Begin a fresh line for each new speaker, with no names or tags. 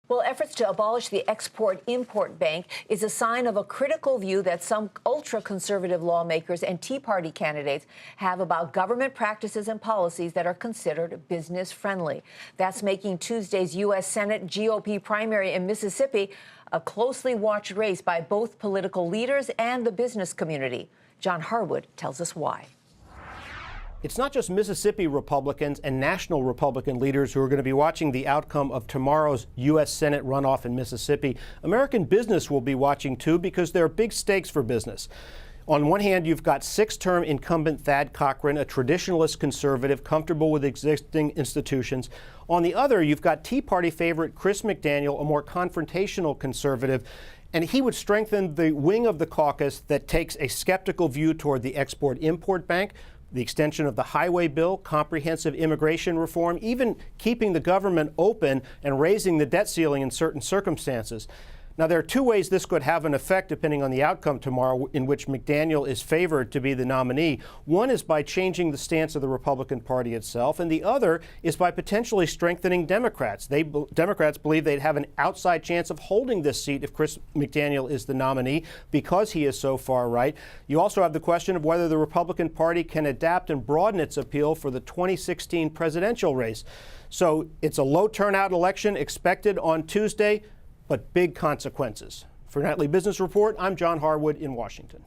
Well, efforts to abolish the Export-Import Bank is a sign of a critical view that some ultra-conservative lawmakers and Tea Party candidates have about government practices and policies that are considered business-friendly. That's making Tuesday's U.S. Senate GOP primary in Mississippi a closely watched race by both political leaders and the business community. John Harwood tells us why.
It's not just Mississippi Republicans and national Republican leaders who are going to be watching the outcome of tomorrow's U.S. Senate runoff in Mississippi. American business will be watching, too, because there are big stakes for business. On one hand, you've got six-term incumbent Thad Cochran, a traditionalist conservative, comfortable with existing institutions. On the other, you've got Tea Party favorite Chris McDaniel, a more confrontational conservative. And he would strengthen the wing of the caucus that takes a skeptical view toward the Export-Import Bank, the extension of the highway bill, comprehensive immigration reform, even keeping the government open and raising the debt ceiling in certain circumstances. Now, there are two ways this could have an effect depending on the outcome tomorrow in which McDaniel is favored to be the nominee. One is by changing the stance of the Republican Party itself, and the other is by potentially strengthening Democrats. Democrats believe they'd have an outside chance of holding this seat if Chris McDaniel is the nominee because he is so far right. You also have the question of whether the Republican Party can adapt and broaden its appeal for the 2016 presidential race. So it's a low turnout election expected on Tuesday, but big consequences. For Nightly Business Report, I'm John Harwood in Washington.